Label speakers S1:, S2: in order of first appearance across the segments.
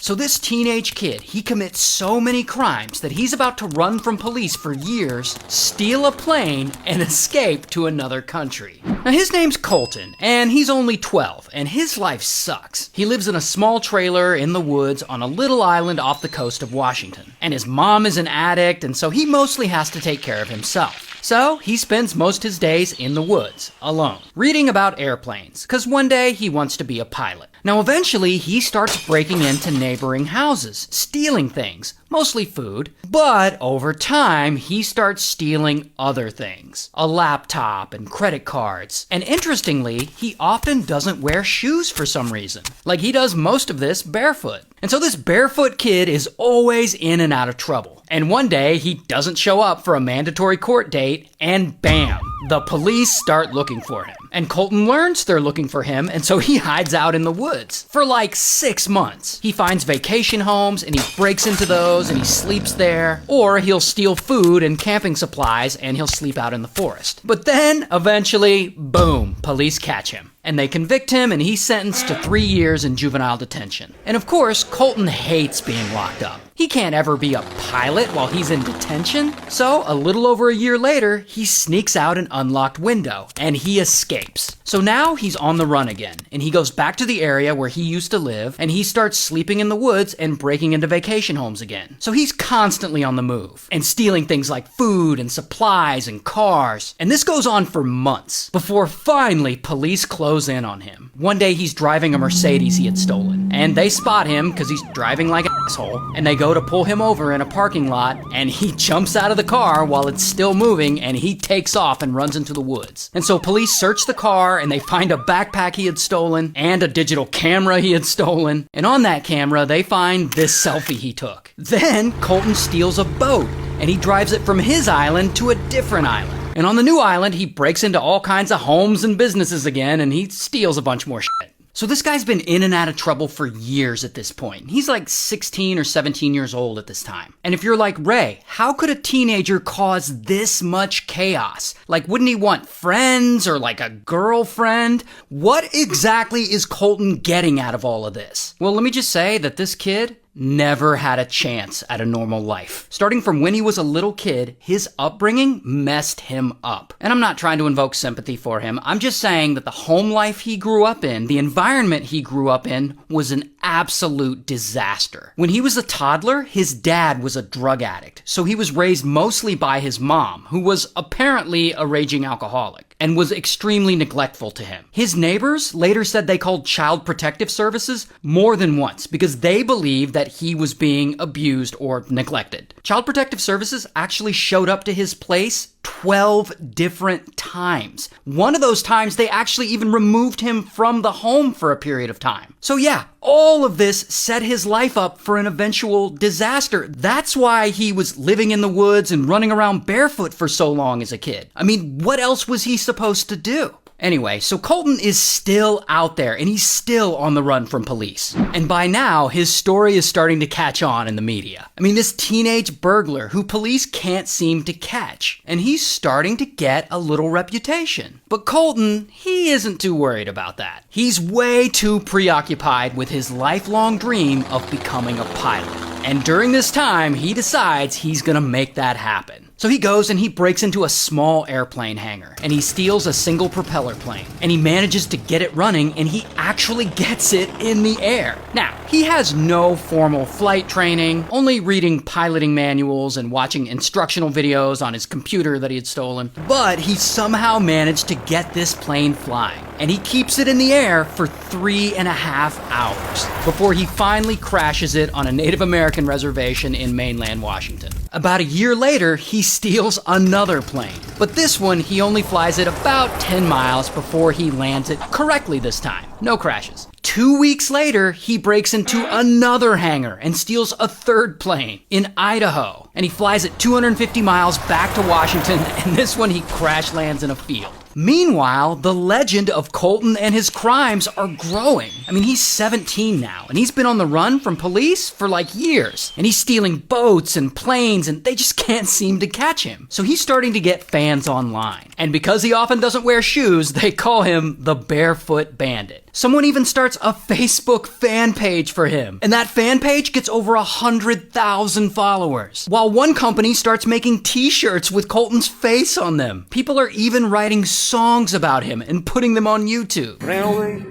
S1: So this teenage kid, he commits so many crimes that he's about to run from police for years, steal a plane, and escape to another country. Now his name's Colton, and he's only 12, and his life sucks. He lives in a small trailer in the woods on a little island off the coast of Washington. And his mom is an addict, and so he mostly has to take care of himself. So he spends most his days in the woods, alone, reading about airplanes, because one day he wants to be a pilot. Now eventually he starts breaking into neighboring houses, stealing things, mostly food, but over time he starts stealing other things, a laptop and credit cards. And interestingly, he often doesn't wear shoes for some reason. Like he does most of this barefoot. And so this barefoot kid is always in and out of trouble. And one day he doesn't show up for a mandatory court date, and bam, the police start looking for him. And Colton learns they're looking for him, and so he hides out in the woods for like 6 months. He finds vacation homes and he breaks into those and he sleeps there, or he'll steal food and camping supplies and he'll sleep out in the forest. But then eventually, boom, police catch him. And they convict him, and he's sentenced to 3 years in juvenile detention. And of course, Colton hates being locked up. He can't ever be a pilot while he's in detention. So a little over a year later, he sneaks out an unlocked window, and he escapes. So now he's on the run again, and he goes back to the area where he used to live, and he starts sleeping in the woods and breaking into vacation homes again. So he's constantly on the move, and stealing things like food and supplies and cars. And this goes on for months, before finally police close in on him. One day he's driving a Mercedes he had stolen, and they spot him because he's driving like an asshole, and they go to pull him over in a parking lot, and he jumps out of the car while it's still moving, and he takes off and runs into the woods. And so police search the car, and they find a backpack he had stolen and a digital camera he had stolen. And on that camera, they find this selfie he took. Then Colton steals a boat, and he drives it from his island to a different island. And on the new island, he breaks into all kinds of homes and businesses again, and he steals a bunch more shit. So this guy's been in and out of trouble for years at this point. He's like 16 or 17 years old at this time. And if you're like, Ray, how could a teenager cause this much chaos? Like, wouldn't he want friends or like a girlfriend? What exactly is Colton getting out of all of this? Well, let me just say that this kid never had a chance at a normal life. Starting from when he was a little kid, his upbringing messed him up. And I'm not trying to invoke sympathy for him. I'm just saying that the home life he grew up in, the environment he grew up in, was an absolute disaster. When he was a toddler, his dad was a drug addict. So he was raised mostly by his mom, who was apparently a raging alcoholic and was extremely neglectful to him. His neighbors later said they called Child Protective Services more than once because they believed that he was being abused or neglected. Child Protective Services actually showed up to his place 12 different times. One of those times, they actually even removed him from the home for a period of time. So yeah, all of this set his life up for an eventual disaster. That's why he was living in the woods and running around barefoot for so long as a kid. I mean, what else was he supposed to do? Anyway, so Colton is still out there, and he's still on the run from police. And by now, his story is starting to catch on in the media. I mean, this teenage burglar who police can't seem to catch. And he's starting to get a little reputation. But Colton, he isn't too worried about that. He's way too preoccupied with his lifelong dream of becoming a pilot. And during this time, he decides he's gonna make that happen. So he goes and he breaks into a small airplane hangar, and he steals a single propeller plane, and he manages to get it running, and he actually gets it in the air. Now, he has no formal flight training, only reading piloting manuals and watching instructional videos on his computer that he had stolen, but he somehow managed to get this plane flying, and he keeps it in the air for 3.5 hours before he finally crashes it on a Native American reservation in mainland Washington. About a year later, he steals another plane, but this one he only flies it about 10 miles before he lands it correctly this time. No crashes. 2 weeks later, he breaks into another hangar and steals a third plane in Idaho, and he flies it 250 miles back to Washington, and this one he crash lands in a field. Meanwhile, the legend of Colton and his crimes are growing. I mean, he's 17 now, and he's been on the run from police for like years. And he's stealing boats and planes, and they just can't seem to catch him. So he's starting to get fans online. And because he often doesn't wear shoes, they call him the Barefoot Bandit. Someone even starts a Facebook fan page for him, and that fan page gets over 100,000 followers. While one company starts making t-shirts with Colton's face on them. People are even writing songs about him and putting them on YouTube.
S2: Railway,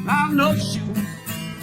S2: I'm no shoe.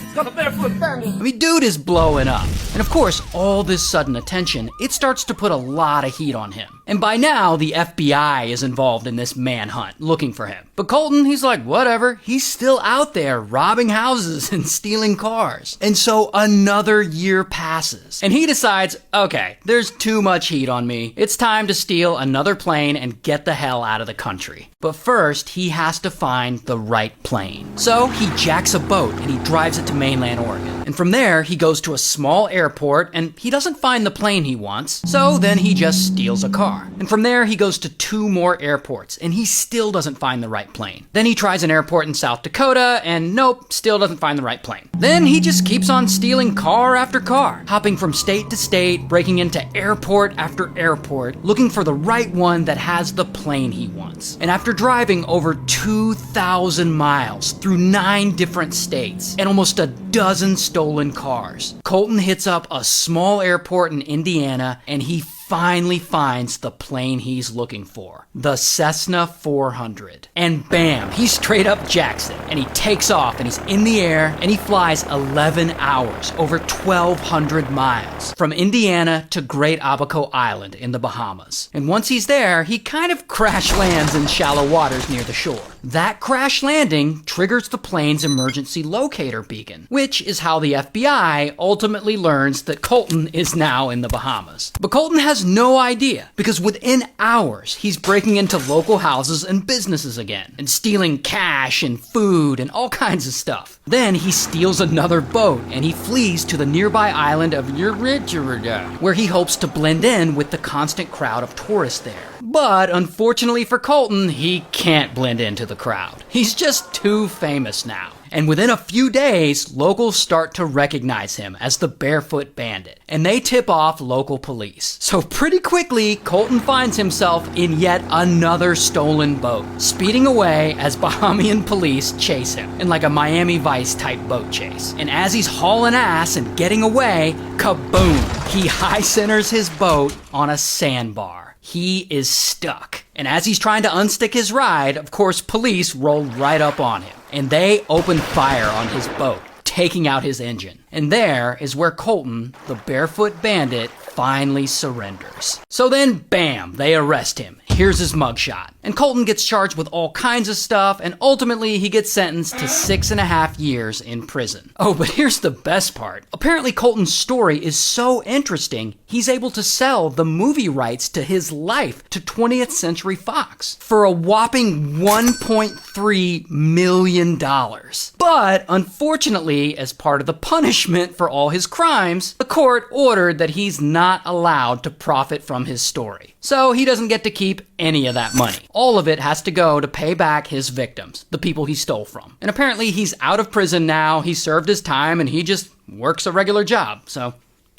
S2: It's got a barefoot bandit.
S1: I mean, dude is blowing up. And of course, all this sudden attention, it starts to put a lot of heat on him. And by now, the FBI is involved in this manhunt, looking for him. But Colton, he's like, whatever, he's still out there robbing houses and stealing cars. And so another year passes. And he decides, okay, there's too much heat on me. It's time to steal another plane and get the hell out of the country. But first, he has to find the right plane. So he jacks a boat and he drives it to mainland Oregon. And from there, he goes to a small airport and he doesn't find the plane he wants. So then he just steals a car. And from there, he goes to 2 more airports and he still doesn't find the right plane. Then he tries an airport in South Dakota and nope, still doesn't find the right plane. Then he just keeps on stealing car after car, hopping from state to state, breaking into airport after airport, looking for the right one that has the plane he wants. And after driving over 2,000 miles through 9 different states and almost a dozen stolen cars, Colton hits up a small airport in Indiana and he finally finds the plane he's looking for, the Cessna 400. And bam, he straight up jacks it, and he takes off, and he's in the air, and he flies 11 hours, over 1,200 miles, from Indiana to Great Abaco Island in the Bahamas. And once he's there, he kind of crash lands in shallow waters near the shore. That crash landing triggers the plane's emergency locator beacon, which is how the FBI ultimately learns that Colton is now in the Bahamas. But Colton has no idea, because within hours, he's breaking into local houses and businesses again, and stealing cash and food and all kinds of stuff. Then he steals another boat, and he flees to the nearby island of Eureka, where he hopes to blend in with the constant crowd of tourists there. But unfortunately for Colton, he can't blend into the crowd. He's just too famous now. And within a few days, locals start to recognize him as the Barefoot Bandit, and they tip off local police. So pretty quickly, Colton finds himself in yet another stolen boat, speeding away as Bahamian police chase him, in like a Miami Vice type boat chase. And as he's hauling ass and getting away, kaboom! He high centers his boat on a sandbar. He is stuck. And as he's trying to unstick his ride, of course, police roll right up on him. And they open fire on his boat, taking out his engine. And there is where Colton, the Barefoot Bandit, finally surrenders. So then, bam, they arrest him. Here's his mugshot. And Colton gets charged with all kinds of stuff, and ultimately he gets sentenced to 6.5 years in prison. Oh, but here's the best part. Apparently Colton's story is so interesting, he's able to sell the movie rights to his life to 20th Century Fox for a whopping $1.3 million. But unfortunately, as part of the punishment for all his crimes, the court ordered that he's not allowed to profit from his story. So he doesn't get to keep any of that money. All of it has to go to pay back his victims, the people he stole from. And apparently he's out of prison now, he served his time, and he just works a regular job, so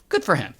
S1: good for him.